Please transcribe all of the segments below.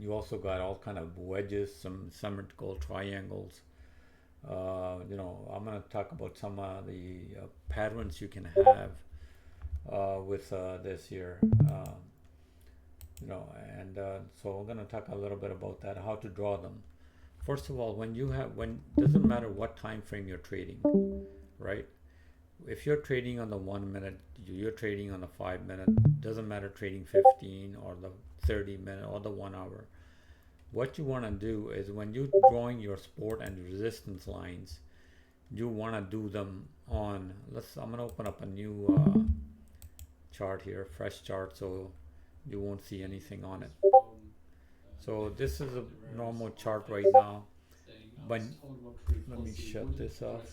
You also got all kind of wedges, some symmetrical triangles. I'm going to talk about some of the patterns you can have with this here. You know, and so we're going to talk a little bit about that, how to draw them. First of all, when doesn't matter what time frame you're trading, right? If you're trading on the 1 minute, you're trading on the 5 minute, doesn't matter trading 15 or the 30 minute or the 1 hour. What you want to do is when you're drawing your support and resistance lines, you want to do them on, I'm going to open up a new chart here, fresh chart, so you won't see anything on it. So this is a normal chart right now. But let me shut this off.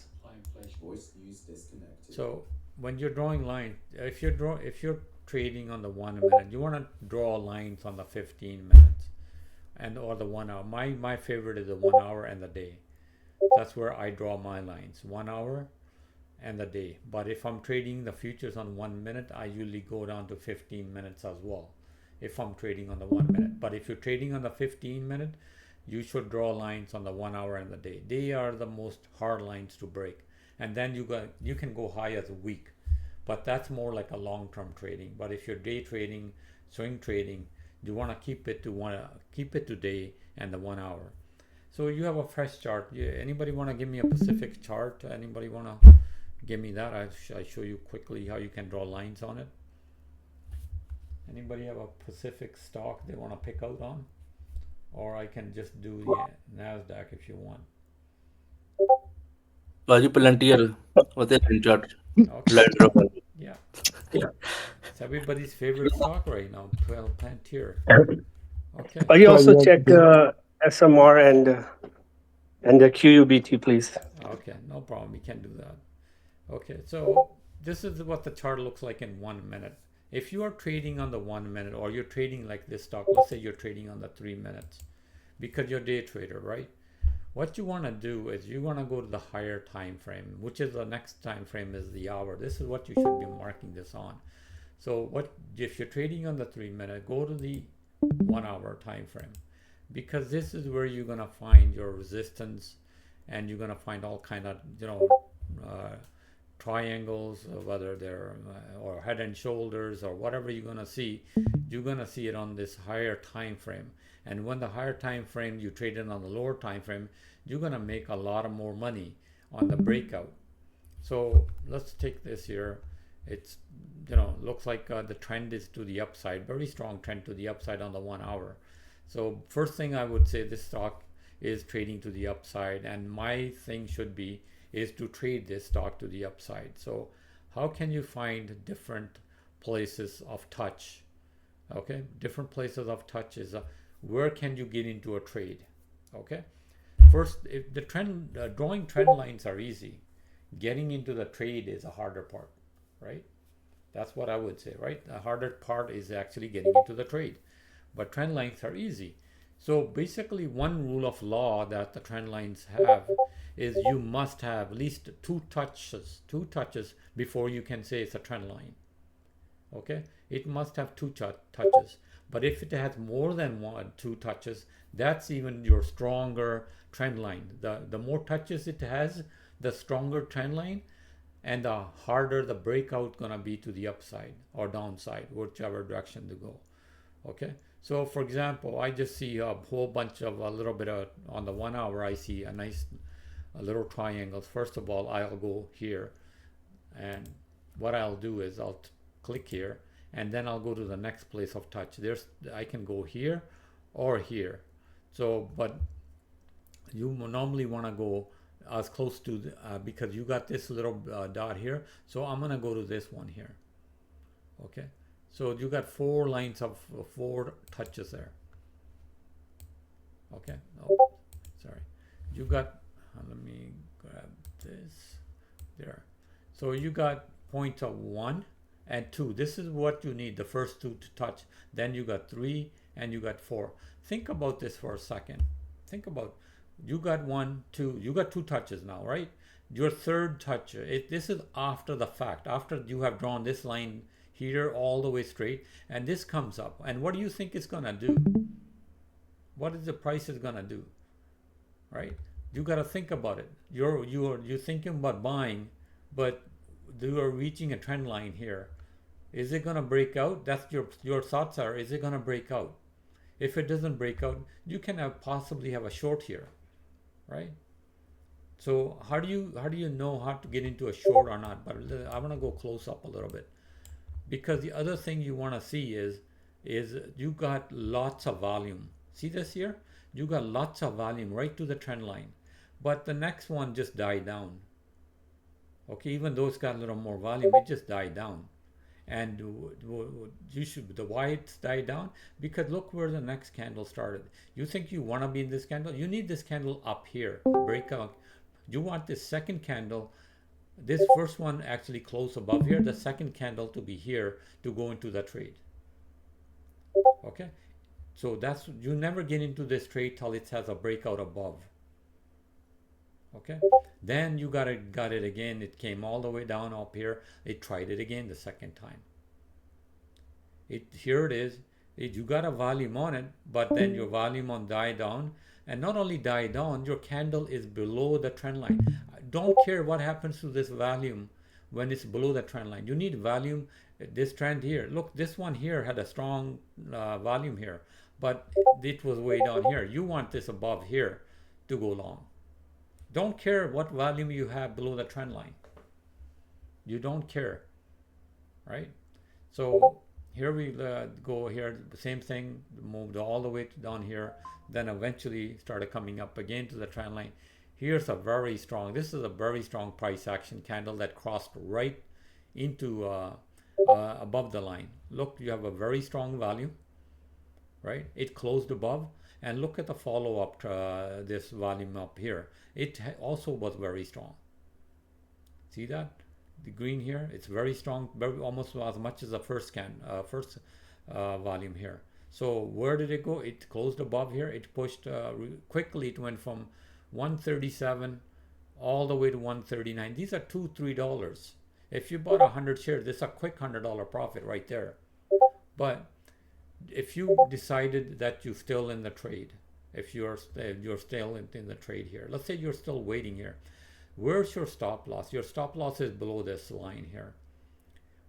So when you're drawing lines, if you're trading on the 1 minute, you want to draw lines on the 15 minutes and or the 1 hour. My favorite is the 1 hour and the day. That's where I draw my lines, 1 hour and the day. But if I'm trading the futures on 1 minute, I usually go down to 15 minutes as well. If I'm trading on the 1 minute, but if you're trading on the 15 minute, you should draw lines on the 1 hour and the day. They are the most hard lines to break, and then you can go high as a week, but that's more like a long-term trading. But if you're day trading, swing trading, you want to keep it to day and the 1 hour. So you have a fresh chart. Anybody want to give me a Pacific chart? Anybody want to give me that? I show you quickly how you can draw lines on it. Anybody have a Pacific stock they want to pick out on? Or I can just do the NASDAQ if you want. Raji Palantir was a chart. Okay. Land Rover. Yeah. It's everybody's favorite stock right now, 12 Plantier. Okay. You also Well, check SMR and the QUBT, please. Okay, no problem. We can do that. Okay, so this is what the chart looks like in 1 minute. If you are trading on the 1 minute or you're trading like this stock, let's say you're trading on the 3 minutes because you're a day trader, right? What you want to do is you want to go to the higher time frame, which is the next time frame is the hour. This is what you should be marking this on. So what if you're trading on the 3 minute, go to the 1 hour time frame, because this is where you're going to find your resistance, and you're going to find all kind of uh, triangles, whether they're or head and shoulders or whatever you're going to see. You're going to see it on this higher time frame, and when the higher time frame you trade it on the lower time frame, you're going to make a lot of more money on the breakout. So let's take this here. It's looks like the trend is to the upside, very strong trend to the upside on the 1 hour. So first thing I would say, this stock is trading to the upside, and my thing should be is to trade this stock to the upside. So how can you find different places of touch? Okay, different places of touch is where can you get into a trade? Okay, first, if the trend drawing trend lines are easy, getting into the trade is a harder part, right? That's what I would say, right? The harder part is actually getting into the trade, but trend lines are easy. So basically, one rule of law that the trend lines have is you must have at least two touches before you can say it's a trend line. Okay, it must have touches. But if it has more than two touches, that's even your stronger trend line. The more touches it has, the stronger trend line, and the harder the breakout gonna be to the upside or downside, whichever direction to go. Okay, so for example, I just see a whole bunch of a little bit of on the 1 hour. I see a little triangles. First of all, I'll go here, and what I'll do is I'll click here, and then I'll go to the next place of touch. I can go here or here. So but you normally want to go as close to because you got this little dot here, so I'm gonna go to this one here. Okay, so you got four lines of four touches there. Okay, oh, sorry, you got let me grab this there. So you got points of 1 and 2. This is what you need, the first two to touch. Then you got 3 and you got 4. Think about this for a second. Think about, you got 1 2, you got 2 touches now, right? Your third touch, this is after the fact, after you have drawn this line here all the way straight, and this comes up, and what do you think it's gonna do? What is the price is gonna do, right? You got to think about it. You're thinking about buying, but you are reaching a trend line here. Is it gonna break out? That's your thoughts are. Is it gonna break out? If it doesn't break out, you can possibly have a short here, right? So how do you know how to get into a short or not? But I want to go close up a little bit, because the other thing you want to see is you got lots of volume. See this here? You got lots of volume right to the trend line, but the next one just died down. Okay, even though it's got a little more volume, it just died down. And you should, the why it's died down, because look where the next candle started. You think you want to be in this candle? You need this candle up here, breakout. You want this second candle, this first one actually close above here, the second candle to be here to go into the trade. Okay, so that's, you never get into this trade till it has a breakout above. Okay, then you got it again. It came all the way down up here. It tried it again the second time. Here it is. You got a volume on it, but then your volume on die down, and not only die down, your candle is below the trend line. Don't care what happens to this volume when it's below the trend line. You need volume. This trend here, look, this one here had a strong volume here, but it was way down here. You want this above here to go long. Don't care what volume you have below the trend line. You don't care, right? So here we go here, the same thing, moved all the way down here, then eventually started coming up again to the trend line. Here's a very strong, this is a very strong price action candle that crossed right into above the line. Look, you have a very strong value, right? It closed above, and look at the follow up this volume up here. It also was very strong. See that? The green here, it's very strong, very, almost as much as the first volume here. So where did it go? It closed above here. It pushed quickly. It went from 137 all the way to 139. These are $2-3. If you bought 100 shares, this is a quick $100 profit right there. But if you decided that you're still in the trade, if you're still in the trade here, let's say you're still waiting here, where's your stop loss? Your stop loss is below this line here.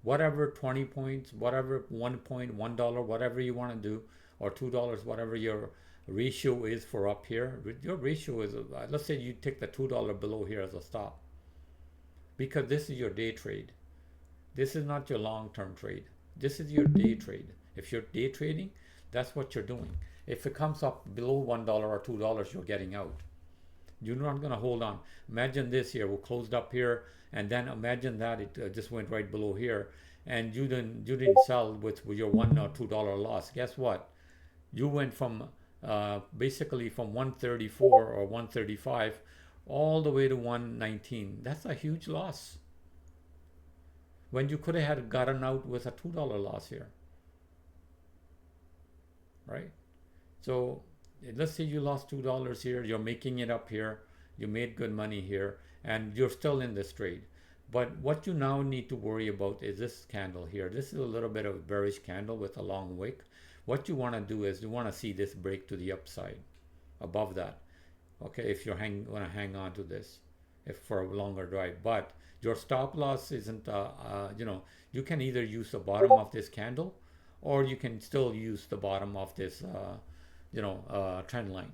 Whatever 20 points, whatever 1 point, $1, whatever you want to do, or $2, whatever your ratio is for up here. Your ratio is, let's say you take the $2 below here as a stop, because this is your day trade. This is not your long-term trade. This is your day trade. If you're day trading, that's what you're doing. If it comes up below $1 or $2, you're getting out. You're not going to hold on. Imagine this here, we closed up here, and then imagine that it just went right below here, and you didn't sell with your $1 or $2 loss. Guess what? You went from basically from 134 or 135 all the way to 119. That's a huge loss, when you could have had gotten out with a $2 loss here, right? So let's say you lost $2 here, you're making it up here, you made good money here, and you're still in this trade. But what you now need to worry about is this candle here. This is a little bit of a bearish candle with a long wick. What you want to do is you want to see this break to the upside above that. Okay, if you're going to hang on to this, if for a longer drive. But your stop loss isn't, you can either use the bottom of this candle, or you can still use the bottom of this, trend line.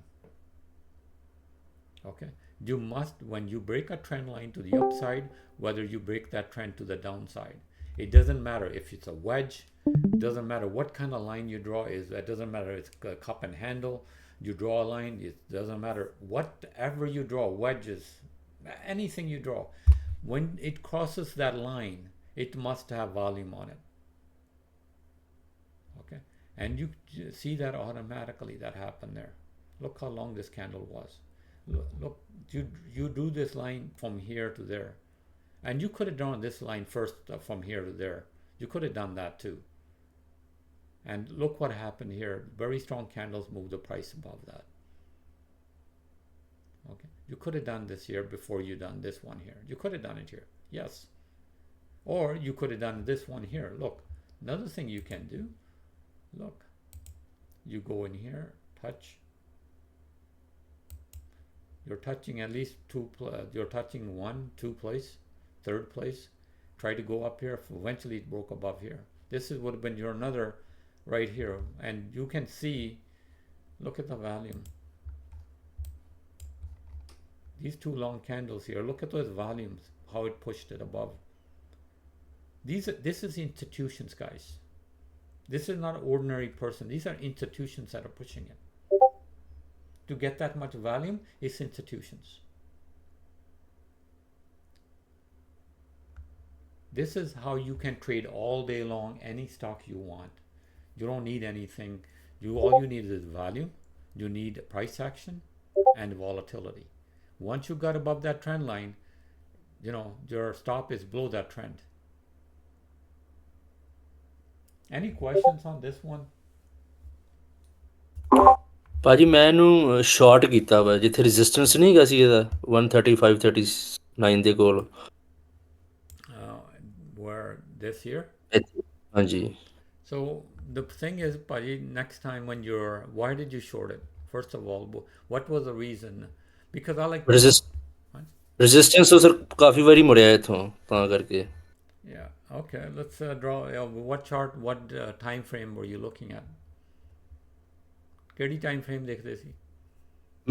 Okay, you must, when you break a trend line to the upside, whether you break that trend to the downside, it doesn't matter if it's a wedge, it doesn't matter what kind of line you draw, it doesn't matter if it's a cup and handle, you draw a line, it doesn't matter, whatever you draw, wedges, anything you draw, when it crosses that line, it must have volume on it. Okay, and you see that automatically that happened there. Look how long this candle was. Look, you do this line from here to there, and you could have drawn this line first from here to there. You could have done that too. And look what happened here. Very strong candles move the price above that. Okay, you could have done this here before you done this one here. You could have done it here, yes. Or you could have done this one here. Look, another thing you can do. Look, you go in here, touch, You're touching at least you're touching 1, 2 place, third place. Try to go up here. Eventually it broke above here. This would have been your another right here. And you can see, look at the volume. These two long candles here, look at those volumes, how it pushed it above. This is institutions, guys. This is not an ordinary person. These are institutions that are pushing it. To get that much volume, it's institutions. This is how you can trade all day long any stock you want. You don't need anything. All you need is volume. You need price action and volatility. Once you got above that trend line, your stop is below that trend. Any questions on this one? ਭਾਜੀ ਮੈਂ ਇਹਨੂੰ short ਕੀਤਾ ਵਾ ਜਿੱਥੇ resistance ਨਹੀਂ ਹੈਗਾ ਸੀ ਇਹਦਾ 135 39 ਦੇ ਕੋਲ Where this here? ਹਾਂਜੀ So the thing is, Paji, next time when why did you short it? First of all, what was the reason? Because I like resistance ਤੋਂ ਸਰ ਕਾਫੀ ਵਾਰੀ ਮੁੜਿਆ ਇੱਥੋਂ ਤਾਂ ਕਰਕੇ Yeah, okay, let's draw what chart, what time frame were you looking at? ਕਿਹੜੀ time frame ਦੇਖਦੇ ਸੀ?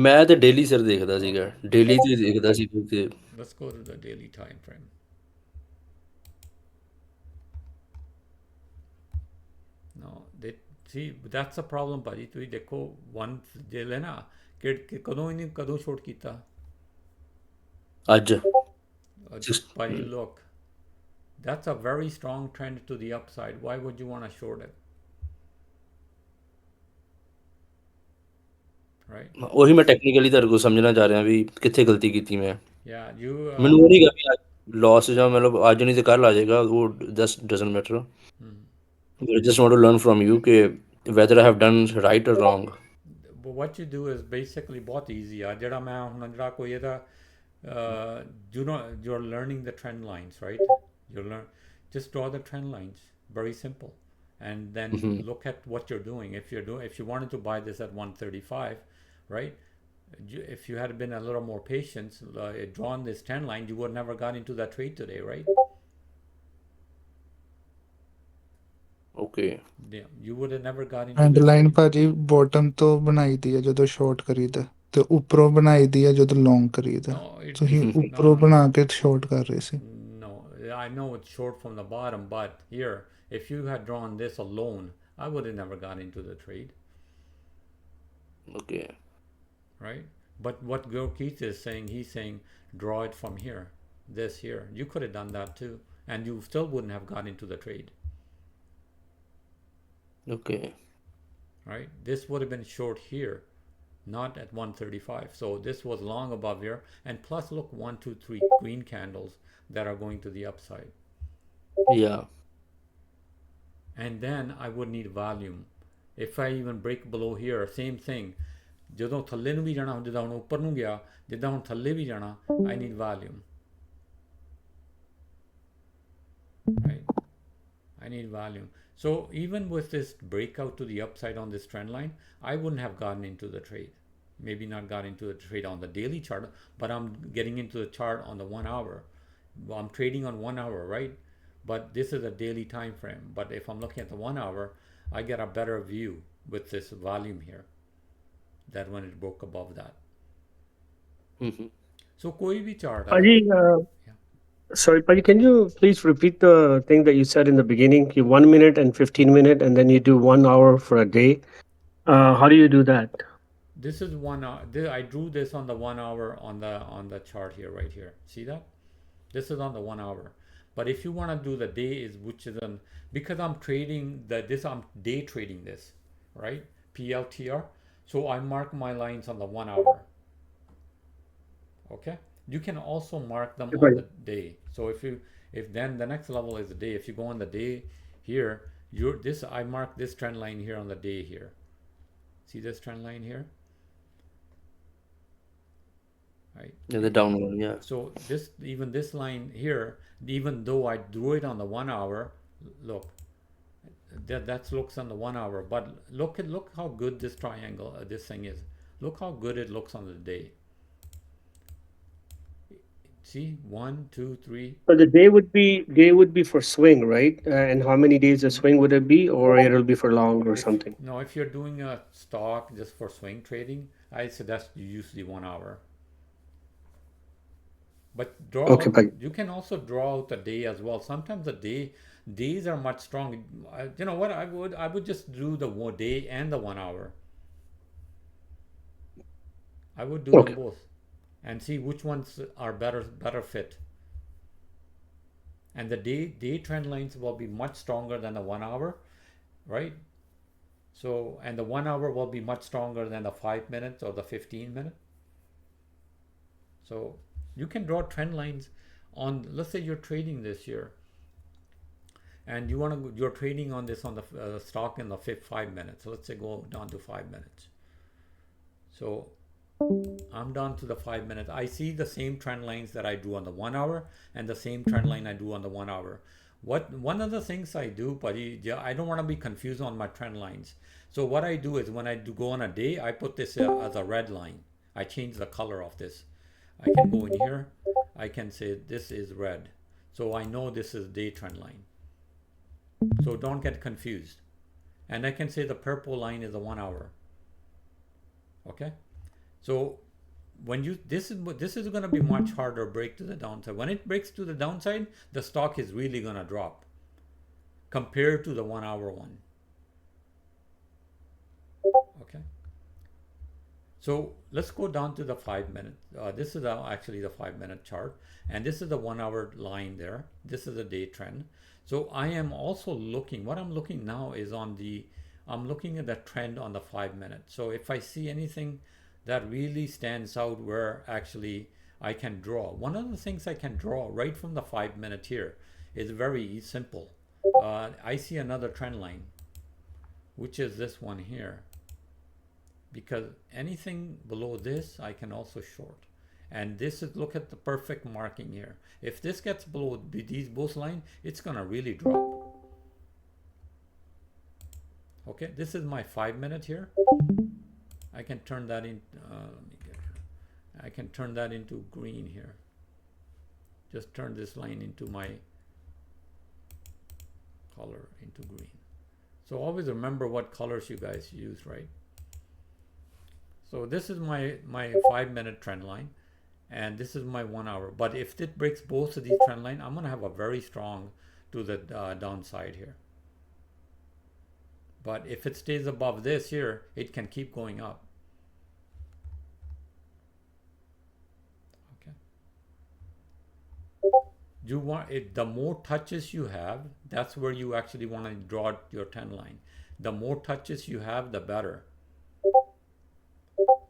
ਮੈਂ ਤੇ ਡੇਲੀ ਸਰ ਦੇਖਦਾ ਸੀਗਾ ਡੇਲੀ ਤੇ ਦੇਖਦਾ ਸੀ ਕਿ Let's go to the daily time frame. No, see, that's the problem, ਭਾਜੀ. ਤੁਸੀਂ ਦੇਖੋ one ਜੇ ਲੈਣਾ ਕਿ ਕਦੋਂ ਸ਼ੋਰਟ ਕੀਤਾ? ਅੱਜ ਭਾਜੀ, look, that's a very strong trend to the upside. Why would you want to short it? Right? ਉਹੀ ਮੈਂ ਟੈਕਨੀਕਲੀ ਤੁਹਾਡੇ ਕੋਲ ਸਮਝਣਾ ਚਾਹ ਰਿਹਾ ਵੀ ਕਿੱਥੇ ਗਲਤੀ ਕੀਤੀ ਮੈਂ Yeah, you ਮੈਨੂੰ ਉਹ ਨਹੀਂ ਗਾ ਲਾਸ ਜਾਂ ਮਤਲਬ ਅੱਜ ਨਹੀਂ ਤੇ ਕੱਲ ਆ ਜਾਏਗਾ ਉਹ just doesn't matter I just want to learn from you whether I have done right or wrong. But what you do is basically बहुत easy ਆ ਜਿਹੜਾ ਮੈਂ ਹੁਣ ਜਿਹੜਾ ਕੋਈ ਇਹਦਾ you're learning the trend lines, right? Just draw the trend lines, very simple, and then look at what you're doing. If you wanted to buy this at 135, right? If you had been a little more patient, drawn this trend line, you would never got into that trade today, right? Okay. Yeah, you would have never got into trend this line trade. ਭਾਜੀ bottom ਤੋਂ ਬਣਾਈ ਦੀ ਹੈ ਜਦੋਂ short ਕਰੀਦਾ ਤੇ ਉੱਪਰੋਂ ਬਣਾਈ ਦੀ ਹੈ ਜਦੋਂ ਲੌਂਗ ਕਰੀਦਾ No, ਤੁਸੀਂ ਉੱਪਰੋਂ ਬਣਾ ਕੇ ਸ਼ਾਰਟ ਕਰ ਰਹੇ ਸੀ No, I know it's short from the bottom, but here, if you had drawn this alone, I would have never got into the trade, Okay. right? But what Gurkeet is saying, he's saying draw it from here, this here. You could have done that too, and you still wouldn't have got into the trade, Okay. right? This would have been short here, not at 135. So this was long above here, and plus look, 1, 2, 3 green candles that are going to the upside. Yeah. And then I would need volume. If I even break below here, same thing. ਜਦੋਂ ਥੱਲੇ ਨੂੰ ਵੀ ਜਾਣਾ, ਜਿੱਦਾਂ ਹੁਣ ਉੱਪਰ ਨੂੰ ਗਿਆ, ਜਿੱਦਾਂ ਹੁਣ ਥੱਲੇ ਵੀ ਜਾਣਾ, I need volume. Right? I need volume. So even with this breakout to the upside on this trend line, I wouldn't have gotten into the trade. Maybe not got into the trade on the daily chart, but I'm getting into the chart on the 1 hour. I'm trading on 1 hour, right? But this is a daily time frame. But if I'm looking at the 1 hour, I get a better view with this volume here, that when it broke above that. So koi bhi chart Paji, sorry, Paji, can you please repeat the thing that you said in the beginning? You 1 minute and 15 minute, and then you do 1 hour for a day. How do you do that? This is 1 hour. I drew this on the 1 hour on the chart here, right here. See that? This is on the 1 hour. But if you want to do the day, which is because I'm trading I'm day trading this, right? PLTR. So I mark my lines on the 1 hour. Okay. You can also mark them on the day. So if then the next level is the day. If you go on the day here, I mark this trend line here on the day here. See this trend line here? Right. Yeah, the down one, yeah. So even this line here, even though I drew it on the 1 hour, look, that looks on the 1 hour. But look how good this triangle, this thing is. Look how good it looks on the day. See, 1, 2, 3. So the day would be for swing, right? And how many days a swing would it be, or it'll be for long or something? No, if you're doing a stock just for swing trading, I suggest you usually 1 hour. But Okay, bye. you can also draw out the day as well. Sometimes days are much stronger. You know what? I would just do the day and the 1 hour. I would do them Okay. both and see which ones are better fit. And the day trend lines will be much stronger than the 1 hour, right? So, and the 1 hour will be much stronger than the 5 minutes or the 15 minute. So you can draw trend lines on, let's say you're trading this year and you're trading on this on the stock in the 5 minutes. So let's say go down to 5 minutes. So I'm down to the 5 minutes. I see the same trend lines that I do on the 1 hour and the same trend line I do on the 1 hour. One of the things I do, buddy, I don't want to be confused on my trend lines. So what I do is when I go on a day, I put this as a red line. I change the color of this. I can go in here. I can say this is red. So I know this is day trend line. So don't get confused. And I can say the purple line is the 1 hour. Okay. So when this is going to be much harder break to the downside. When it breaks to the downside, the stock is really going to drop compared to the 1 hour one. Okay. So let's go down to the 5 minute. This is actually the 5 minute chart, and this is the 1 hour line there. This is a day trend. So I am also looking. What I'm looking now is I'm looking at the trend on the 5 minute. So if I see anything that really stands out where actually I can draw. One of the things I can draw right from the 5 minute here is very simple. I see another trend line, which is this one here. Because anything below this, I can also short. And this is, look at the perfect marking here. If this gets below these both lines, it's gonna really drop. Okay, this is my 5 minute here. I can turn that in. I can turn that into green here. Just turn this line into my color into green. So always remember what colors you guys use, right? So this is my 5 minute trend line, and this is my 1 hour. But if it breaks both of these trend line, I'm gonna have a very strong to the downside here. But if it stays above this here, it can keep going up. Okay. You want it, the more touches you have, that's where you actually want to draw your trend line. The more touches you have, the better.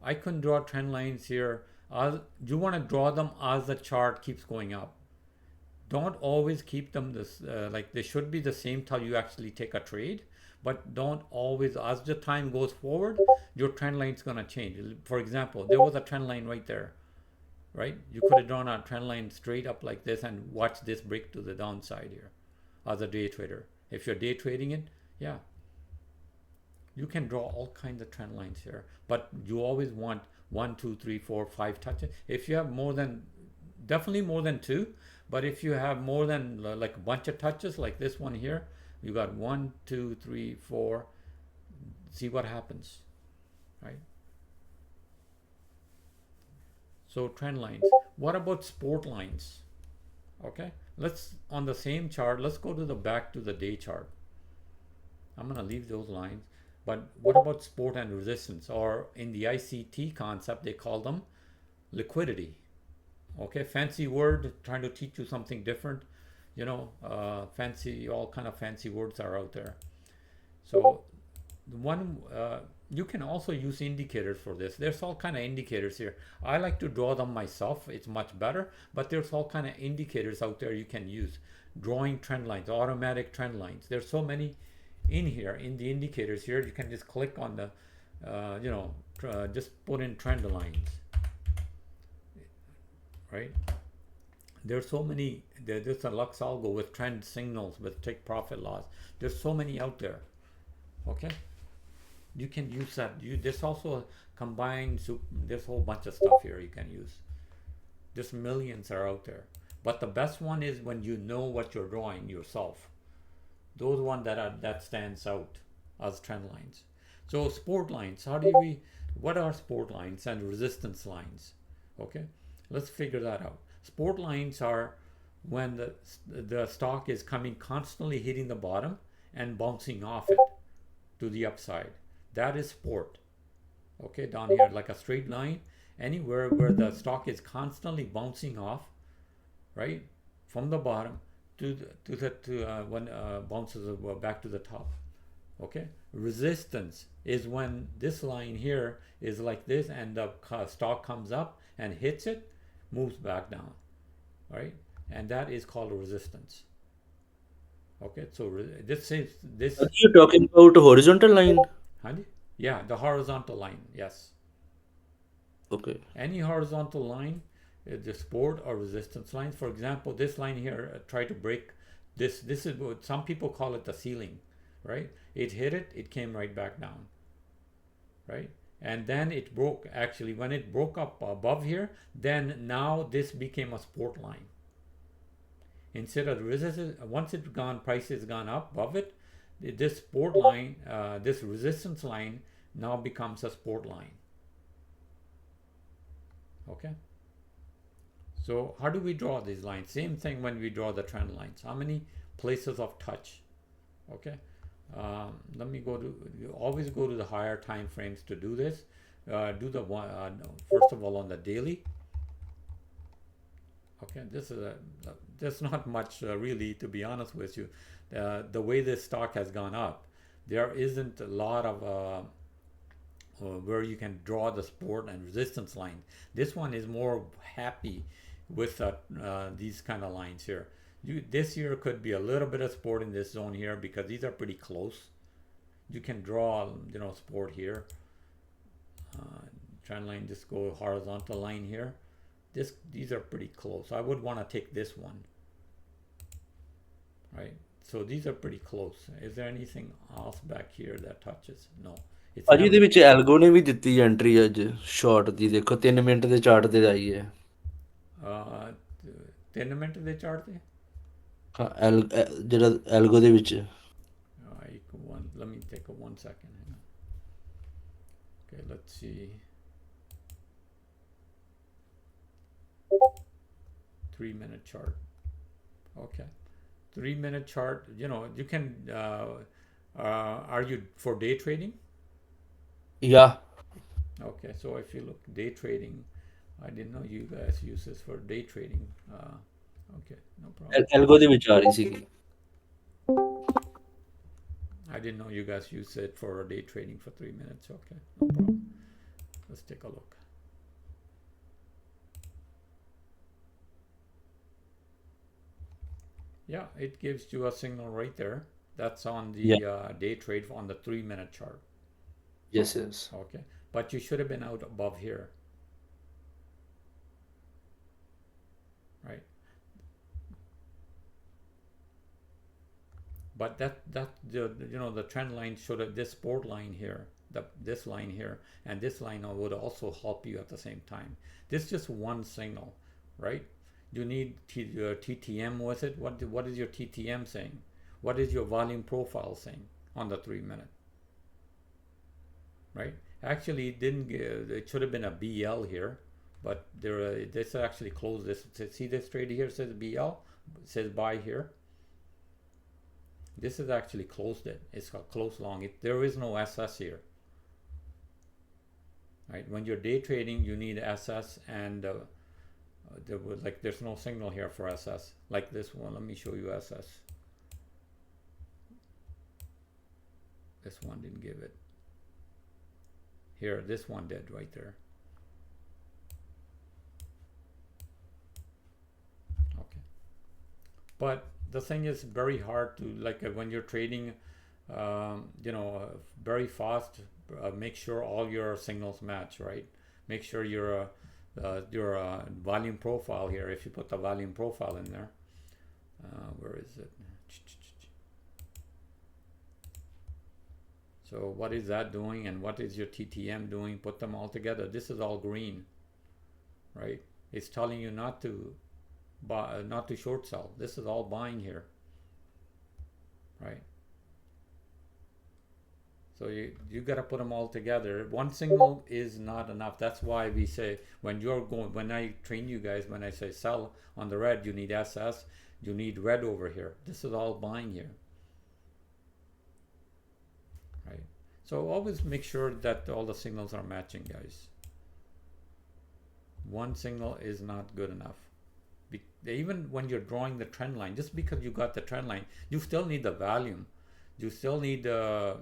I can draw trend lines here. You want to draw them as the chart keeps going up. Don't always keep them this like they should be the same till you actually take a trade. But don't always, as the time goes forward, your trend line is going to change. For example, there was a trend line right there, right? You could have drawn a trend line straight up like this and watch this break to the downside here as a day trader. If you're day trading it, yeah. You can draw all kinds of trend lines here, but you always want 1, 2, 3, 4, 5 touches. If you have more than, definitely more than 2, but if you have more than like a bunch of touches like this one here, you got 1, 2, 3, 4. See what happens, right? So trend lines. What about sport lines? Okay, let's on the same chart. Let's go to the back to the day chart. I'm gonna leave those lines. But what about support and resistance? Or in the ICT concept, they call them liquidity. Okay, fancy word, trying to teach you something different. You know, all kind of fancy words are out there. So you can also use indicators for this. There's all kind of indicators here. I like to draw them myself. It's much better, but there's all kind of indicators out there you can use. Drawing trend lines, automatic trend lines. There's so many in here, in the indicators here. You can just click on the, just put in trend lines, right? There's so many. There's a Lux algo with trend signals, with take profit loss. There's so many out there. Okay, you can use that. This also combines. There's a whole bunch of stuff here you can use. Just millions are out there. But the best one is when you know what you're drawing yourself. Those ones that stands out as trend lines. So sport lines, what are sport lines and resistance lines? Okay, let's figure that out. Sport lines are when the stock is coming constantly hitting the bottom and bouncing off it to the upside. That is sport. Okay, down here like a straight line, anywhere where the stock is constantly bouncing off, right, from the bottom when bounces back to the top. Okay, resistance is when this line here is like this and the stock comes up and hits it, moves back down, right, and that is called resistance. Okay, so this is this. Are you talking about horizontal line? Honey? Yeah, the horizontal line. Yes, Okay. any horizontal line, the support or resistance lines. For example, this line here, try to break this. This is what some people call it the ceiling, right? It hit it, it came right back down, right? And then it broke. Actually, when it broke up above here, then now this became a support line. Instead of the resistance, once it's gone, price has gone up above it, this support line, this resistance line now becomes a support line. Okay. So how do we draw these lines? Same thing when we draw the trend lines. How many places of touch? Okay. Let me go to. You always go to the higher time frames to do this. Do the one first of all on the daily. Okay, this is there's not much really, to be honest with you. The way this stock has gone up, there isn't a lot of where you can draw the support and resistance line. This one is more happy with these kind of lines here. This here could be a little bit of support in this zone here because these are pretty close. You can draw, support here. Trend line, just go horizontal line here. These are pretty close. I would want to take this one, right? So these are pretty close. Is there anything else back here that touches? No. It's ਭਾਜੀ ਇਹਦੇ never, ਵਿੱਚ ਐਲਗੋ ਨੇ ਵੀ ਦਿੱਤੀ entry ਅੱਜ short ਦੀ, ਦੇਖੋ 3 minute ਦੇ chart ਤੇ ਆਈ ਹੈ। 3 ਮਿੰਟ ਦੇ ਚਾਰਟ ਤੇ ਹਾਂ ਜਿਹੜਾ ਐਲਗੋ ਦੇ ਵਿੱਚ। let me take a 1 second. Hang on. Okay, let's see. 3-minute chart. Okay, 3-minute chart. You can. Are you for day trading? Yeah. Okay, so if you look day trading, I didn't know you guys use this for day trading. Okay, no problem. ਐਲਗੋ ਦੇ ਵਿੱਚ ਆ ਰਹੀ ਸੀਗੀ। I didn't know you guys use it for day trading for 3 minutes. Okay, no problem. Let's take a look. Yeah, it gives you a signal right there. That's on the day trade on the 3-minute chart. Yes. Okay, but you should have been out above here, right? But the trend line should have this support line here, this line here, and this line would also help you at the same time. This is just one signal, right? You need your TTM with it. What is your TTM saying? What is your volume profile saying on the 3-minute? Right? Actually, it should have been a BL here, but this actually closed this. See this trade here says BL, it says buy here. This is actually closed it. It's got close long. There is no SS here. Right? When you're day trading, you need SS, and there's no signal here for SS like this one. Let me show you SS. This one didn't give it. Here, this one did right there. Okay. But the thing is very hard to, when you're trading, very fast, make sure all your signals match, right? Make sure your volume profile here, if you put the volume profile in there, where is it? So what is that doing and what is your TTM doing? Put them all together. This is all green, right? It's telling you not to buy, not to short sell. This is all buying here, right? So you got to put them all together. One signal is not enough. That's why we say when I train you guys, when I say sell on the red, you need SS, you need red over here. This is all buying here, right? So always make sure that all the signals are matching, guys. One signal is not good enough. Even when you're drawing the trend line, just because you got the trend line, you still need the volume. You still need the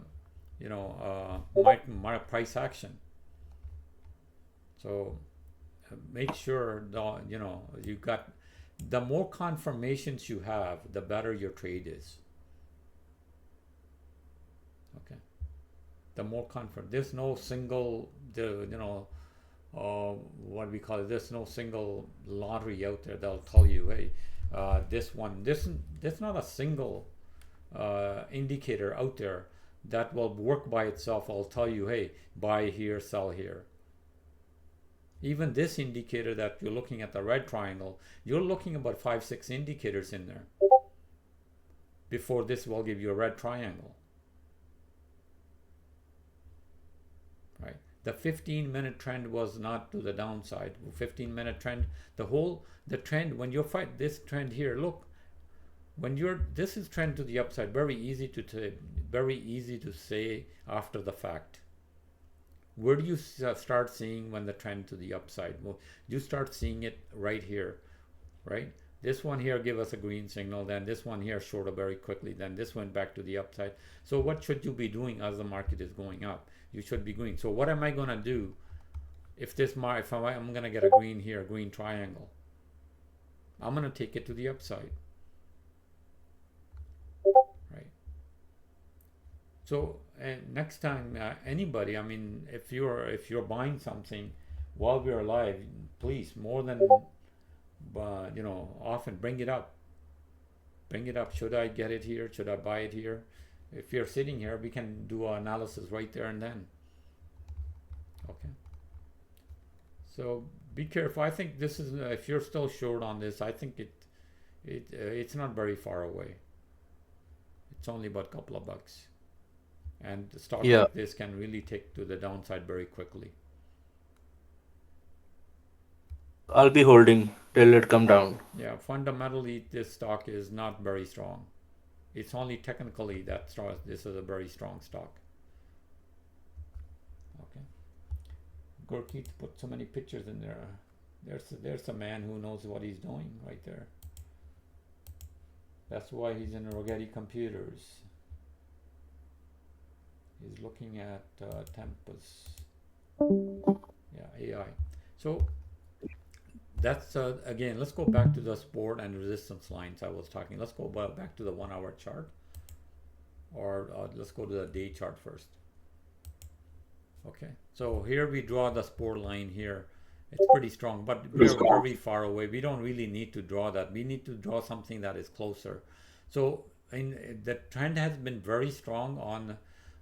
my price action. So make sure you got, the more confirmations you have, the better your trade is. Okay, the more there's no single what we call it, there's no single lottery out there that'll tell you, hey, there's not a single indicator out there that will work by itself. I'll tell you, hey, buy here, sell here. Even this indicator that you're looking at, the red triangle, you're looking about 5-6 indicators in there before this will give you a red triangle, right? The 15-minute trend was not to the downside. 15-minute trend, the trend, when you fight this trend here, look, this is trend to the upside, very easy to say after the fact. Where do you start seeing when the trend to the upside? Well, you start seeing it right here, right? This one here give us a green signal, then this one here short up very quickly, then this went back to the upside. So what should you be doing as the market is going up? You should be green. So what am I going to do if I'm going to get a green here, green triangle? I'm going to take it to the upside. Right. So next time, anybody, I mean, if you're buying something while we're live, please, more than often bring it up. Bring it up. Should I get it here? Should I buy it here? If you're sitting here, we can do an analysis right there and then. Okay. So be careful. I think this is, if you're still short on this, I think it's not very far away. It's only about a couple of bucks. And the stock like this can really take to the downside very quickly. I'll be holding till it come down. Yeah, fundamentally, this stock is not very strong. It's only technically that this is a very strong stock. Okay. Gurkeet put so many pictures in there. There's a man who knows what he's doing right there. That's why he's in Rigetti Computers. He's looking at Tempus. Yeah, AI. So that's again, let's go back to the support and resistance lines I was talking. Let's go back to the 1 hour chart, or let's go to the day chart first. Okay, so here we draw the support line here. It's pretty strong, but we're very far away. We don't really need to draw that. We need to draw something that is closer. So the trend has been very strong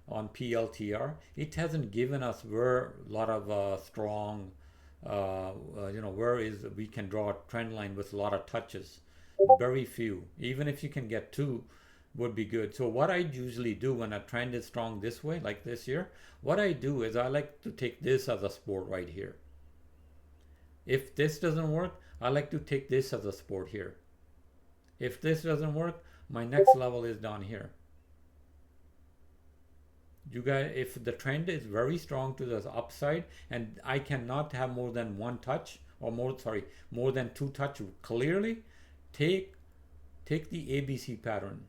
on PLTR. It hasn't given us a lot of strong we can draw a trend line with a lot of touches. Very few. Even if you can get 2 would be good. So what I usually do when a trend is strong this way, like this here, what I do is I like to take this as a support right here. If this doesn't work, I like to take this as a support here. If this doesn't work, my next level is down here. You guys, if the trend is very strong to the upside and I cannot have more than 1 touch, or more than 2 touch clearly, take the ABC pattern.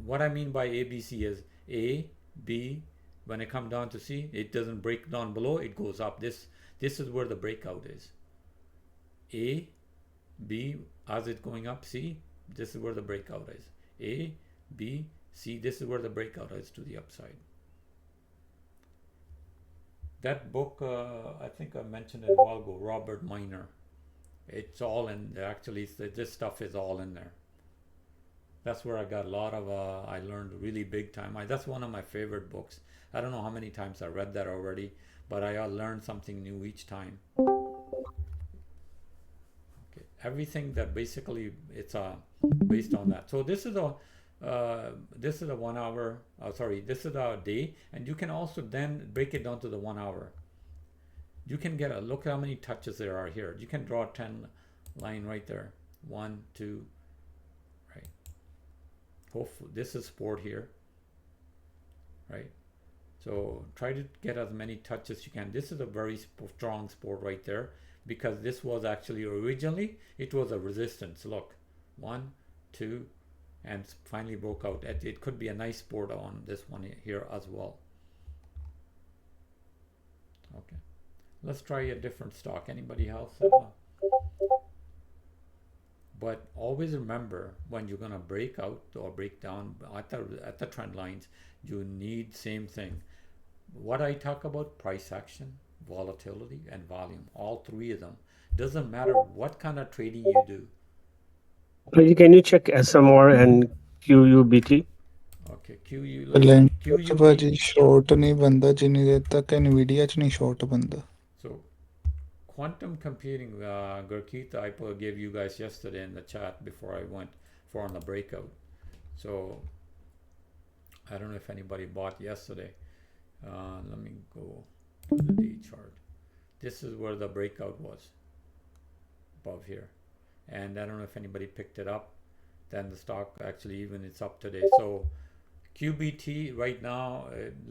What I mean by ABC is A, B, when it comes down to C, it doesn't break down below, it goes up. This is where the breakout is. A, B, as it's going up, C, this is where the breakout is. A, B, C, this is where the breakout is to the upside. That book, I think I mentioned it a while ago, Robert Miner. It's all in, actually, this stuff is all in there. That's where I got a lot of, I learned really big time. That's one of my favorite books. I don't know how many times I read that already, but I learned something new each time. everything that basically it's based on that. So this is a 1 hour. Sorry, this is a day, and you can also then break it down to the 1 hour. You can get a look how many touches there are here. You can draw a 10 line right there. 1, 2, right. Hopefully this is sport here, right? So try to get as many touches you can. This is a very strong sport right there, because this was actually originally it was a resistance. Look, 1, 2, and finally broke out. It could be a nice sport on this one here as well. Okay, let's try a different stock. Anybody else? But always remember, when you're gonna break out or break down at the trend lines, you need same thing. What I talk about: price action, volatility, and volume. All three of them. Doesn't matter what kind of trading you do. Can you check SMR and QUBT? Okay, let's see. ਲੈਂਟਰ 'ਚ ਭਾਜੀ short ਨਹੀਂ ਬੰਦਾ ਜਿੰਨੀ ਦੇਰ ਤੱਕ NVIDIA 'ਚ ਨਹੀਂ ਸ਼ਾਰਟ ਬੰਦਾ. So quantum computing, Gurkeet, I gave you guys yesterday in the chat before I went for on the breakout. So I don't know if anybody bought yesterday. Let me go to the D chart. This is where the breakout was, above here, and I don't know if anybody picked it up. Then the stock actually even it's up today. So QBT right now,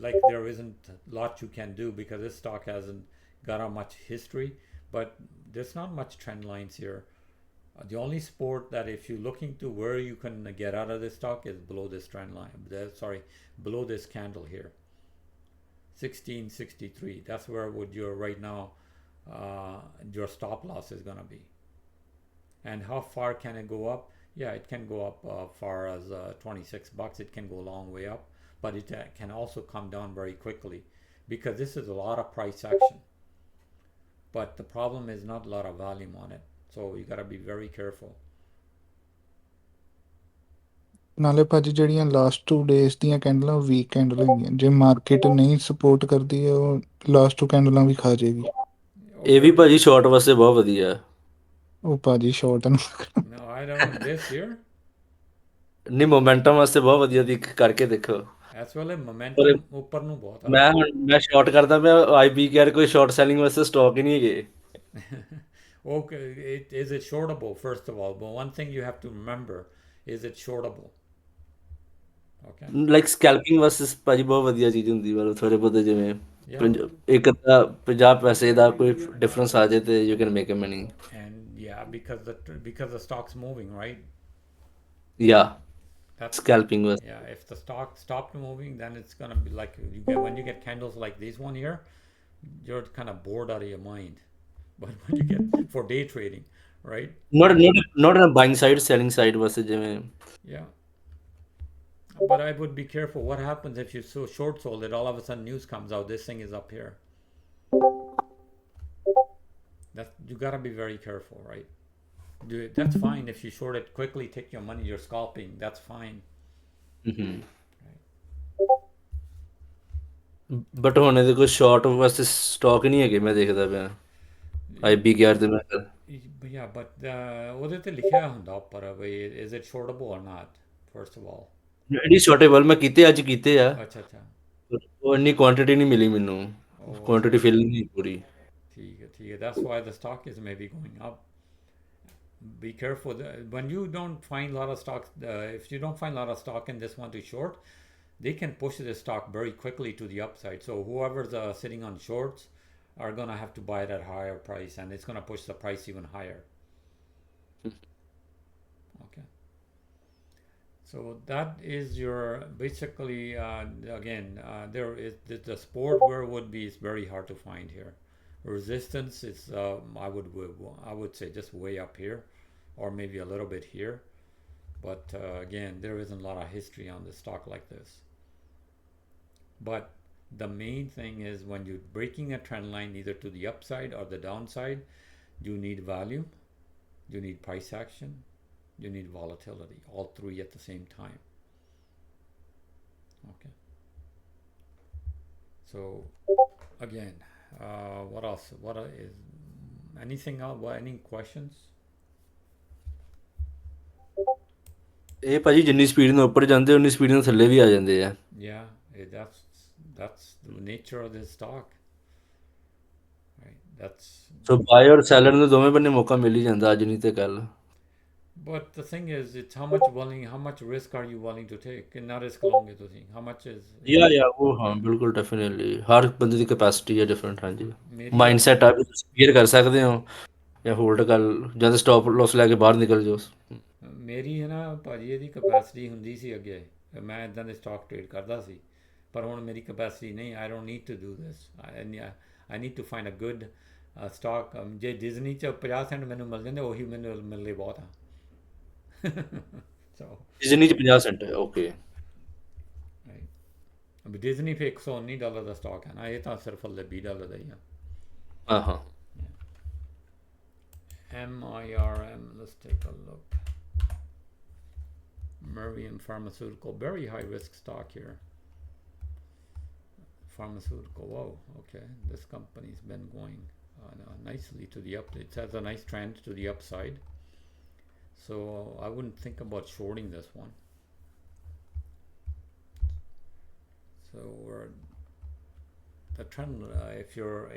like there isn't a lot you can do because this stock hasn't got a much history, but there's not much trend lines here. The only sport that if you're looking to where you can get out of this stock is below this trend line. Below this candle here, 1663. That's where would your right now your stop loss is gonna be. And how far can it go up? Yeah, it can go up far as $26. It can go a long way up, but it can also come down very quickly because this is a lot of price action. But the problem is not a lot of volume on it, so you gotta be very careful. ਨਾਲੇ ਭਾਜੀ ਜਿਹੜੀਆਂ last 2 days ਦੀਆਂ ਕੈਂਡਲਾਂ week candle ਹੈਗੀਆਂ, ਜੇ market ਨਹੀਂ support ਕਰਦੀ ਹੈ ਉਹ ਲਾਸਟ 2 ਕੈਂਡਲਾਂ ਵੀ ਖਾ ਜਾਏਗੀ. ਇਹ ਵੀ ਭਾਜੀ ਸ਼ਾਰਟ ਵਾਸਤੇ ਬਹੁਤ ਵਧੀਆ ਹੈ. ਉਹ ਭਾਜੀ ਸ਼ਾਰਟ ਨੂੰ No, I don't. This here, ਨਹੀਂ ਮੋਮੈਂਟਮ ਵਾਸਤੇ ਬਹੁਤ ਵਧੀਆ ਦੀ ਕਰਕੇ ਦੇਖੋ. as well as momentum ਉੱਪਰ ਨੂੰ ਬਹੁਤ ਆ. ਮੈਂ ਸ਼ਾਰਟ ਕਰਦਾ ਪਿਆ IB ਕੇਅਰ ਕੋਈ ਸ਼ਾਰਟ ਸੈਲਿੰਗ ਵਾਸਤੇ ਸਟਾਕ ਹੀ ਨਹੀਂ ਹੈਗੇ. Okay, is it shortable first of all? But one thing you have to remember is it shortable. Okay. Like scalloping ਵਾਸਤੇ ਭਾਜੀ ਬਹੁਤ ਵਧੀਆ ਚੀਜ਼ ਹੁੰਦੀ ਮਤਲਬ ਥੋੜੇ ਬਹੁਤੇ ਜਿਵੇਂ Yeah. ਇੱਕ ਤਾਂ 50 ਪੈਸੇ ਦਾ ਕੋਈ ਡਿਫਰੈਂਸ ਆ ਜਾਏ ਤੇ you can make a money. And yeah, because the stock's moving, right? ਯਾ That's scalping was yeah. If the stock stopped moving, then it's gonna be like when you get candles like this one here, you're kind of bored out of your mind. But when you get for day trading, right? not on a buying side, selling side ਵਾਸਤੇ ਜਿਵੇਂ. Yeah. But I would be careful. What happens if you so short sold it? All of a sudden, news comes out. This thing is up here. You gotta be very careful, right? That's fine if you short it quickly, take your money. You're scalping. That's fine. But ਹੁਣ ਇਹਦੇ ਕੋਈ short ਵਾਸਤੇ stock ਨਹੀਂ ਹੈਗੇ ਮੈਂ ਦੇਖਦਾ ਪਿਆ IB care ਤੇ ਮੈਂ. Yeah, but ਉਹਦੇ ਤੇ ਲਿਖਿਆ ਹੁੰਦਾ ਉੱਪਰ ਬਈ is it shortable or not? First of all. ਜਿਹੜੀ ਸ਼ਾਰਟੇਬਲ ਮੈਂ ਕੀਤੇ ਆ. ਅੱਛਾ ਅੱਛਾ. ਉਹ ਇੰਨੀ ਕੁਆਂਟੀਟੀ ਨਹੀਂ ਮਿਲੀ ਮੈਨੂੰ. ਕੁਆਂਟੀਟੀ ਫਿਲ ਨਹੀਂ ਪੂਰੀ. ਠੀਕ ਹੈ. That's why the stock is maybe going up. Be careful when you don't find a lot of stocks. If you don't find a lot of stock in this one to short, they can push the stock very quickly to the upside. So whoever's sitting on shorts are gonna have to buy it at higher price, and it's gonna push the price even higher. Okay. So that is your basically again there is the sport where would be is very hard to find here. Resistance is I would say just way up here, or maybe a little bit here, but again there isn't a lot of history on the stock like this. But the main thing is when you're breaking a trend line either to the upside or the downside, you need volume, you need price action, you need volatility, all three at the same time. Okay. So again, what else? What is anything else? Any questions? ਇਹ ਭਾਜੀ ਜਿੰਨੀ speed ਨਾਲ ਉੱਪਰ ਜਾਂਦੇ ਉਨੀ speed ਨਾਲ ਥੱਲੇ ਵੀ ਆ ਜਾਂਦੇ ਆ। Yeah, that's the nature of this stock, right? That's so buyer seller ਨੂੰ ਦੋਵੇਂ ਬੰਨੇ ਮੌਕਾ ਮਿਲ ਹੀ ਜਾਂਦਾ ਅੱਜ ਨਹੀਂ ਤੇ ਕੱਲ। but the thing is, it's how much risk are you willing to take? ਕਿੰਨਾ ਰਿਸਕ ਲਓਗੇ ਤੁਸੀਂ? How much is ਯਾ ਉਹ ਹਾਂ ਬਿਲਕੁਲ ਡੈਫੀਨਿਟਲੀ ਹਰ ਬੰਦੇ ਦੀ ਕੈਪੈਸਿਟੀ ਹੈ ਡਿਫਰੈਂਟ। ਹਾਂਜੀ ਮੇਰੀ ਮਾਈਂਡ ਸੈਟ ਆ ਵੀ ਤੁਸੀਂ ਕਲੀਅਰ ਕਰ ਸਕਦੇ ਹੋ ਜਾਂ ਹੋਲਡ ਕਰ ਜਾਂ ਤਾਂ ਸਟਾਪ ਲਾਸ ਲੈ ਕੇ ਬਾਹਰ ਨਿਕਲ ਜਾਓ। ਮੇਰੀ ਹੈ ਨਾ ਭਾਜੀ ਇਹਦੀ ਕਪੈਸਿਟੀ ਹੁੰਦੀ ਸੀ ਅੱਗੇ, ਮੈਂ ਇਦਾਂ ਦੇ ਸਟਾਕ ਟ੍ਰੇਡ ਕਰਦਾ ਸੀ, ਪਰ ਹੁਣ ਮੇਰੀ ਕਪੈਸਿਟੀ ਨਹੀਂ। I don't need to do this. I need to find a good stock. ਜੇ ਡਿਜ਼ਨੀ 'ਚ 50 ਸੈਂਟ ਮੈਨੂੰ ਮਿਲ ਜਾਂਦੇ ਉਹੀ ਮੈਨੂੰ ਮਿਲਦੇ ਬਹੁਤ ਆ। ਸੋ ਡਿਜ਼ਨੀ 'ਚ 50 ਸੈਂਟ ਹੈ ਓਕੇ। ਡਿਜ਼ਨੀ ਫਿਰ $119 ਦਾ ਸਟਾਕ ਹੈ ਨਾ, ਇਹ ਤਾਂ ਸਿਰਫ $20 ਦਾ ਹੀ ਆ। ਹਾਂ ਹਾਂ MIRM, let's take a look. Meridian Pharmaceutical, very high risk stock here. Pharmaceutical, whoa, okay. This company's been going nicely to the up. It has a nice trend to the upside. So I wouldn't think about shorting this one. So the trend, if you're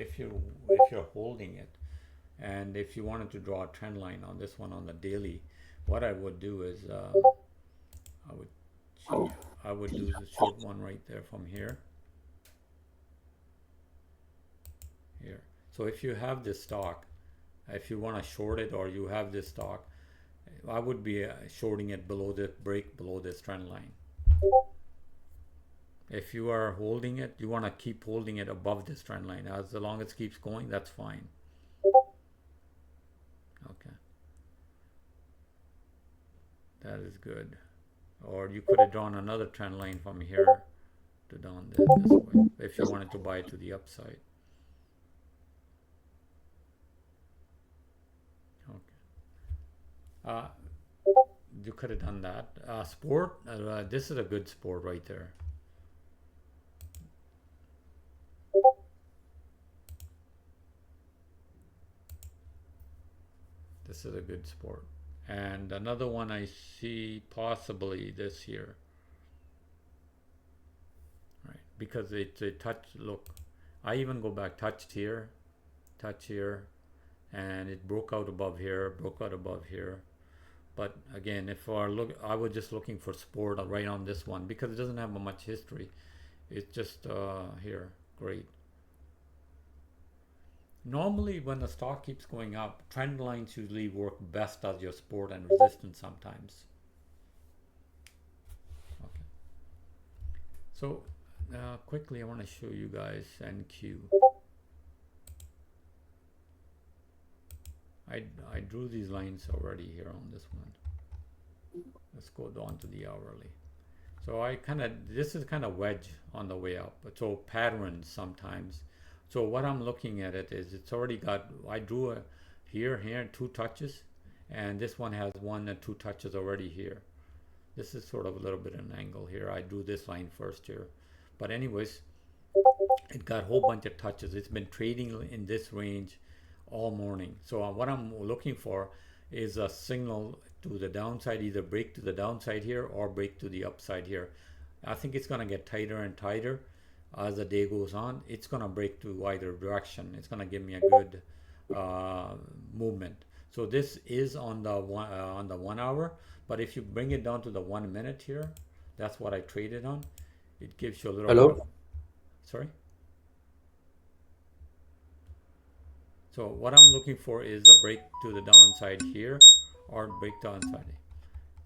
holding it, and if you wanted to draw a trend line on this one on the daily, what I would do is I would do the short one right there from here. So if you have this stock, if you want to short it or you have this stock, I would be shorting it below the break below this trend line. If you are holding it, you want to keep holding it above this trend line. As long as it keeps going, that's fine. Okay, that is good. Or you could have drawn another trend line from here to down this way if you wanted to buy to the upside. Okay, you could have done that. Sport, this is a good sport right there. This is a good sport. And another one I see possibly this here, right? Because it's a touch. Look, I even go back, touch here, and it broke out above here. But again, if I was just looking for sport right on this one because it doesn't have much history. It's just here, great. Normally when the stock keeps going up, trend lines usually work best as your support and resistance sometimes. Okay, so quickly I want to show you guys NQ. I drew these lines already here on this one. Let's go down to the hourly. So this is kind of wedge on the way up, so patterns sometimes. So what I'm looking at it is it's already got, I drew here, 2 touches, and this one has 1 and 2 touches already here. This is sort of a little bit an angle here. I drew this line first here. But anyways, it got a whole bunch of touches. It's been trading in this range all morning. So what I'm looking for is a signal to the downside, either break to the downside here or break to the upside here. I think it's going to get tighter and tighter. As the day goes on, it's going to break to either direction. It's going to give me a good movement. So this is on the 1 hour, but if you bring it down to the 1 minute here, that's what I traded on. It gives you a little. Hello? Sorry. So what I'm looking for is a break to the downside here or break downside.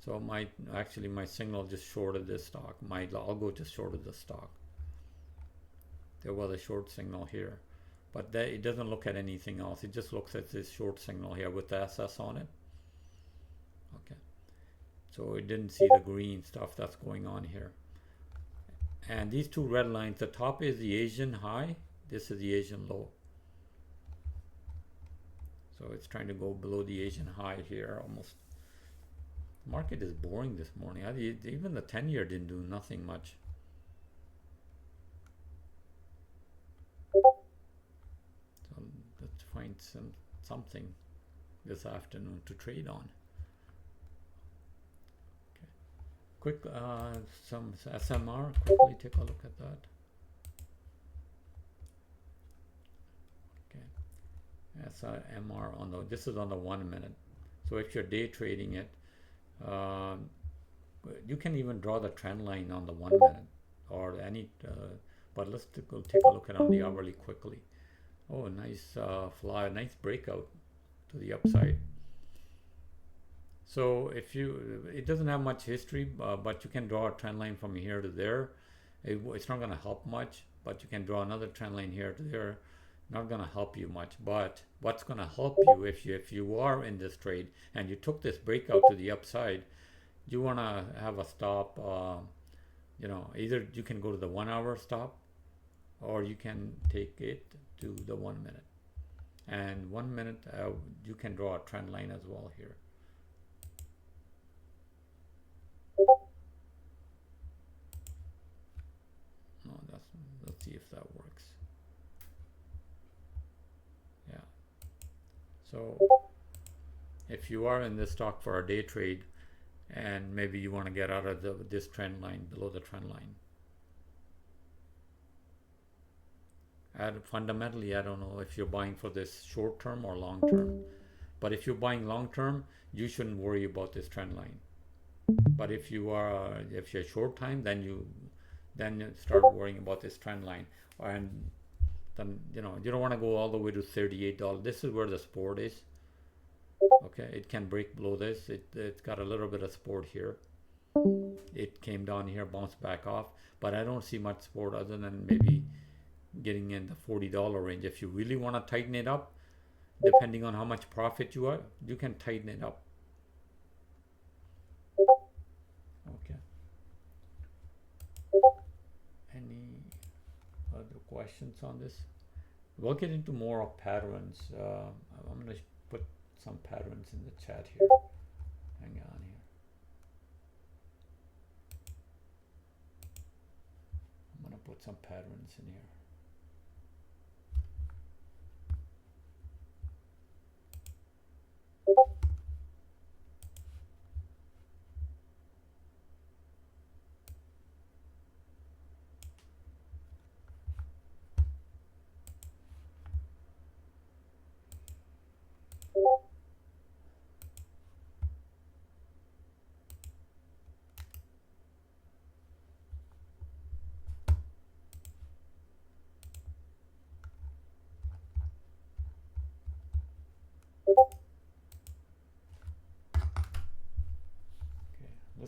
So my signal just shorted this stock. My algo just shorted the stock. There was a short signal here, but it doesn't look at anything else. It just looks at this short signal here with the SS on it. Okay, so it didn't see the green stuff that's going on here. And these two red lines, the top is the Asian high, this is the Asian low. So it's trying to go below the Asian high here almost. The market is boring this morning. Even the 10-year didn't do nothing much. So let's find something this afternoon to trade on. Okay. quick, some SMR, quickly take a look at that. Okay, SMR on the, this is on the 1 minute. So if you're day trading it, you can even draw the trend line on the 1 minute or any, but let's go take a look at on the hourly quickly. Oh, nice fly, nice breakout to the upside. So if you, it doesn't have much history, but you can draw a trend line from here to there. It's not going to help much, but you can draw another trend line here to there. Not going to help you much, but what's going to help you if you are in this trade and you took this breakout to the upside, you want to have a stop. You know, either you can go to the 1 hour stop, or you can take it to the 1 minute. And 1 minute, you can draw a trend line as well here. No, let's see if that works. Yeah. So if you are in this stock for a day trade, and maybe you want to get out of this trend line, below the trend line. Fundamentally, I don't know if you're buying for this short term or long term. But if you're buying long term, you shouldn't worry about this trend line. But if you're short time, then you start worrying about this trend line. And then, you know, you don't want to go all the way to $38. This is where the support is. Okay, it can break below this. It's got a little bit of support here. It came down here, bounced back off, but I don't see much support other than maybe getting in the $40 range. If you really want to tighten it up, depending on how much profit you are, you can tighten it up. Okay. Any other questions on this? We'll get into more of patterns. I'm going to put some patterns in the chat here. Hang on here. I'm going to put some patterns in here.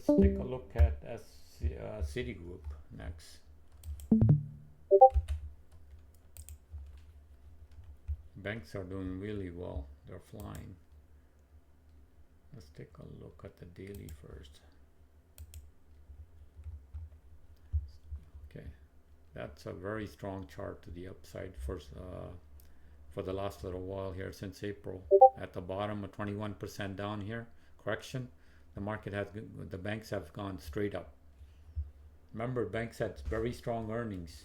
Let's take a look at Citigroup next. Banks are doing really well. They're flying. Let's take a look at the daily first. Okay, that's a very strong chart to the upside for the last little while here since April. At the bottom, a 21% down here, correction. The market has, the banks have gone straight up. Remember, banks had very strong earnings,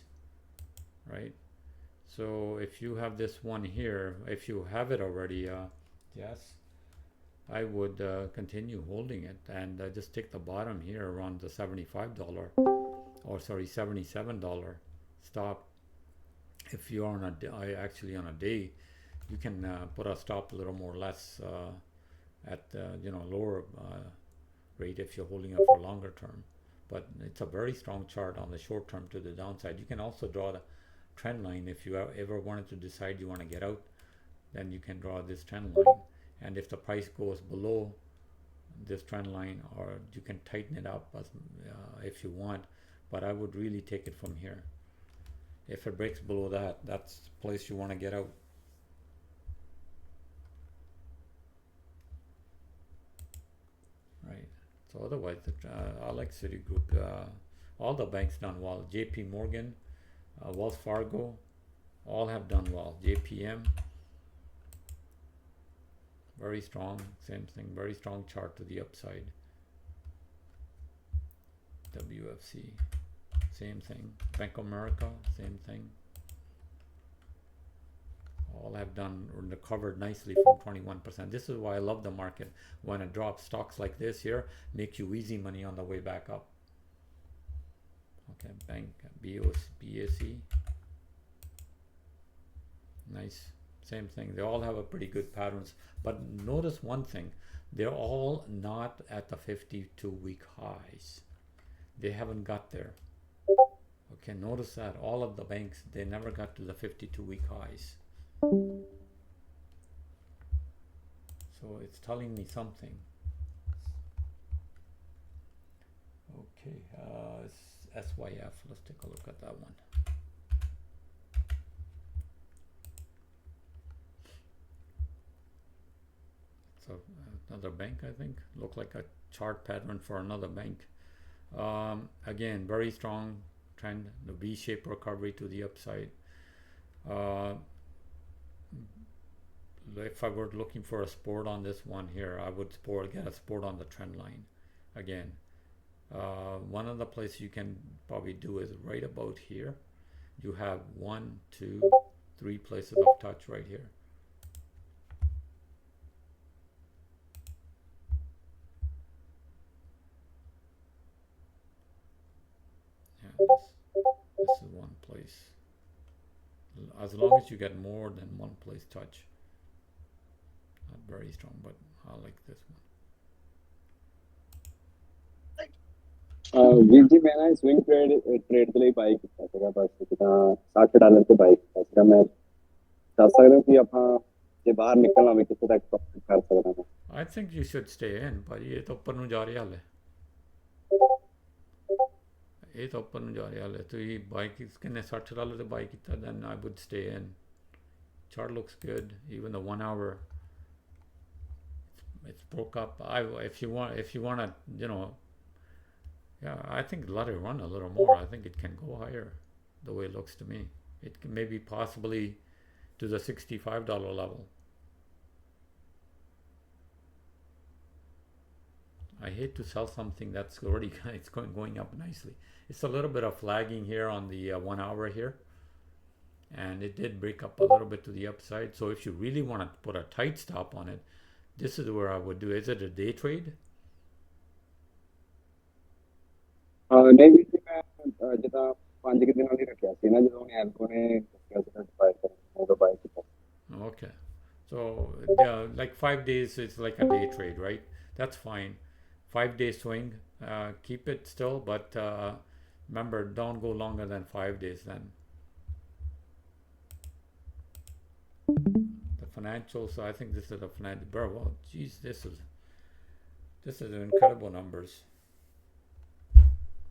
right? So if you have this one here, if you have it already, yes, I would continue holding it and just take the bottom here around the $75 or sorry, $77 stop. If you're on actually on a day, you can put a stop a little more less at you know, lower rate if you're holding it for longer term. But it's a very strong chart on the short term to the downside. You can also draw the trend line if you ever wanted to decide you want to get out, then you can draw this trend line. And if the price goes below this trend line, or you can tighten it up as, if you want, but I would really take it from here. If it breaks below that, that's the place you want to get out. Right. So otherwise, I like Citigroup. All the banks done well. JP Morgan, Wells Fargo, all have done well. JPM, very strong. Same thing. Very strong chart to the upside. WFC, same thing. Bank of America, same thing. all have done recovered nicely from 21%. This is why I love the market. When it drops, stocks like this here make you easy money on the way back up. Okay, bank BAC, nice, same thing. They all have a pretty good patterns, but notice one thing, they're all not at the 52-week highs. They haven't got there. Okay, notice that all of the banks, they never got to the 52-week highs. So it's telling me something. Okay, SYF, let's take a look at that one. So another bank, I think, look like a chart pattern for another bank. Again, very strong trend, the V-shaped recovery to the upside. If I were looking for a support on this one here, I would get a support on the trend line. Again, one of the places you can probably do is right about here. You have 1, 2, 3 places of touch right here. Yeah, this is one place. As long as you get more than one place touch. Not very strong, but I like this one. ਵੀਰ ਜੀ ਮੈਂ ਨਾ swing trade ਦੇ ਲਈ ਬਾਈ ਕੀਤਾ ਸੀਗਾ ਬਸ ਜਿੱਦਾਂ $60 ਤੇ ਬਾਈ ਕੀਤਾ ਸੀਗਾ ਮੈਂ ਦੱਸ ਸਕਦਾ ਕਿ ਆਪਾਂ ਜੇ ਬਾਹਰ ਨਿਕਲਣਾ ਹੋਵੇ ਕਿੱਥੇ ਤੱਕ ਪ੍ਰੋਫਿਟ ਕਰ ਸਕਦਾ ਹਾਂ I think you should stay in, ਭਾਜੀ ਇਹ ਤਾਂ ਉੱਪਰ ਨੂੰ ਜਾ ਰਿਹਾ ਹਲੇ ਇਹ ਤਾਂ ਉੱਪਰ ਨੂੰ ਜਾ ਰਿਹਾ ਹਲੇ ਤੁਸੀਂ ਬਾਈ ਕਿੰਨੇ $60 ਤੇ ਬਾਈ ਕੀਤਾ then I would stay in. Chart looks good, even the 1 hour it's broke up. If you want to, you know, yeah, I think let it run a little more. I think it can go higher the way it looks to me. It can maybe possibly to the $65 level. I hate to sell something that's already it's going up nicely. It's a little bit of flagging here on the 1 hour here, and it did break up a little bit to the upside. So if you really want to put a tight stop on it, this is where I would do. Is it a day trade? ਨਹੀਂ ਵੀਰ ਜੀ ਮੈਂ ਜਿੱਦਾਂ 5 ਦਿਨਾਂ ਲਈ ਰੱਖਿਆ ਸੀ ਨਾ ਜਦੋਂ ਐਲਕੋ ਨੇ ਦੱਸਿਆ ਸੀ ਬਾਈ ਕਰਨ ਉਹਦਾ ਬਾਈ ਕੀਤਾ. Okay, so yeah, like 5 days it's like a day trade, right? That's fine. 5-day swing, keep it still, but remember, don't go longer than 5 days then. The financials, I think this is a financial, bro, well, geez, this is incredible numbers.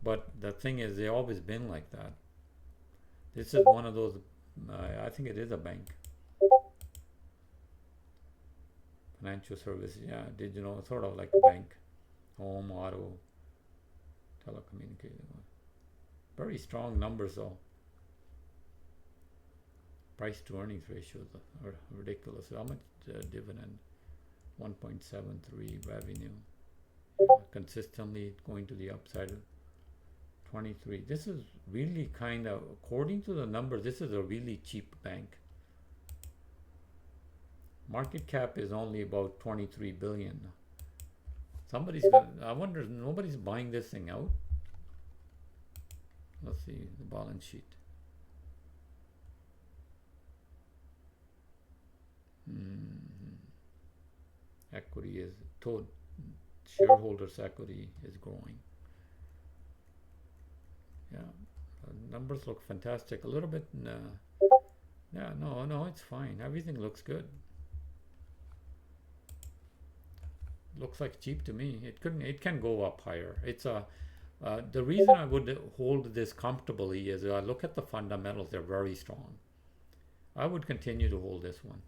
But the thing is, they always been like that. This is one of those, I think it is a bank. Financial service, yeah, digital, sort of like a bank. Home, auto, telecommunications. Very strong numbers though. Price to earnings ratios are ridiculous. How much dividend? 1.73 revenue. Consistently going to the upside. 23. This is really kind of, according to the numbers, this is a really cheap bank. Market cap is only about 23 billion. Somebody's got, I wonder, nobody's buying this thing out. Let's see the balance sheet. Equity is total, shareholders' equity is growing. Yeah, numbers look fantastic. A little bit, yeah, no, it's fine. Everything looks good. Looks like cheap to me. It can go up higher. It's the reason I would hold this comfortably is I look at the fundamentals. They're very strong. I would continue to hold this one.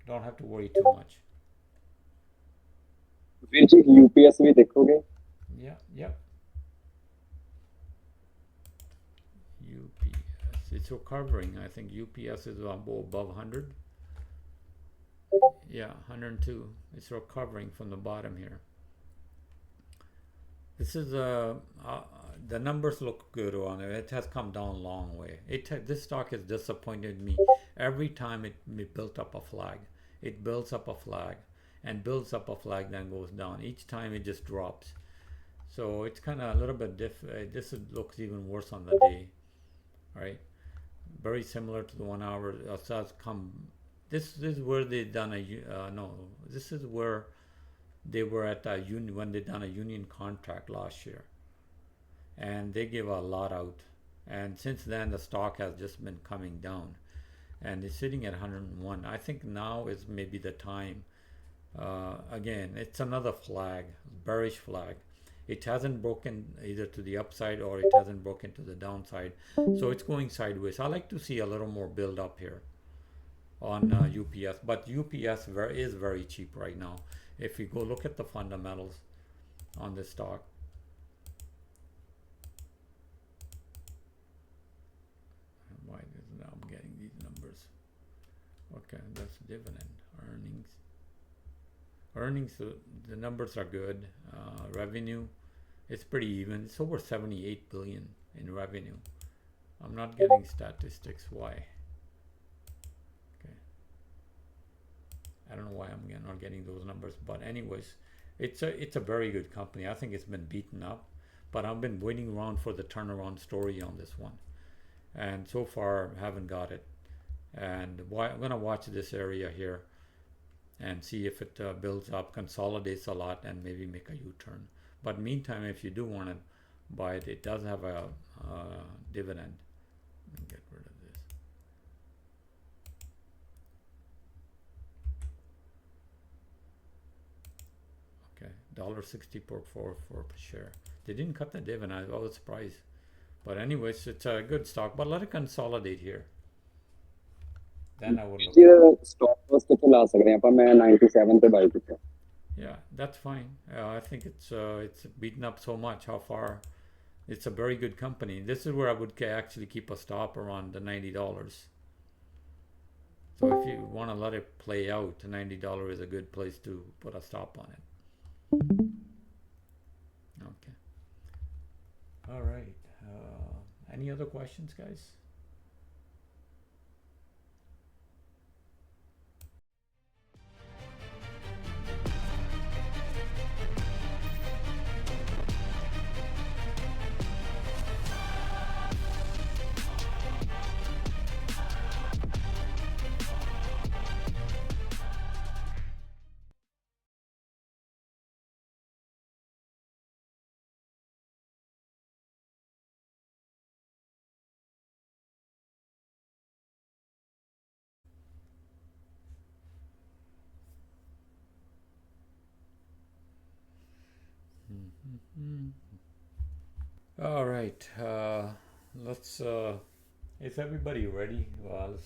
Don't have to worry too much. ਵੀਰ ਜੀ UPS ਵੀ ਦੇਖੋਗੇ? Yeah. UPS, it's recovering. I think UPS is above 100. Yeah, 102. It's recovering from the bottom here. This is the numbers look good on it. It has come down a long way. This stock has disappointed me every time it built up a flag. It builds up a flag and builds up a flag, then goes down. Each time it just drops. So it's kind of a little bit this looks even worse on the day, right? Very similar to the 1 hour. So it's come. This is where they done a no. This is where they were at a union when they done a union contract last year, and they give a lot out. And since then, the stock has just been coming down, and it's sitting at 101. I think now is maybe the time. Again, it's another flag, bearish flag. It hasn't broken either to the upside or it hasn't broken to the downside, so it's going sideways. I like to see a little more build up here on UPS, but UPS is very cheap right now. If you go look at the fundamentals on this stock, why is now I'm getting these numbers? Okay, that's dividend earnings. The numbers are good. Revenue, it's pretty even. It's over 78 billion in revenue. I'm not getting statistics. Why? Okay, I don't know why I'm not getting those numbers, but anyways, it's a very good company. I think it's been beaten up, but I've been waiting around for the turnaround story on this one, and so far haven't got it. And I'm gonna watch this area here and see if it builds up, consolidates a lot, and maybe make a U-turn. But meantime, if you do want to buy it, it does have a dividend. Let me get rid of this. Okay, $1.60 per share. They didn't cut the dividend. I was surprised. But anyways, it's a good stock. But let it consolidate here. Then I would look. ये stop loss कितना ला सकते हैं अपन? मैं 97 पे bye किया. Yeah, that's fine. I think it's beaten up so much. How far? It's a very good company. This is where I would actually keep a stop around the $90. So if you want to let it play out, $90 is a good place to put a stop on it. Okay. All right. Any other questions, guys? All right. Let's. Is everybody ready? Let's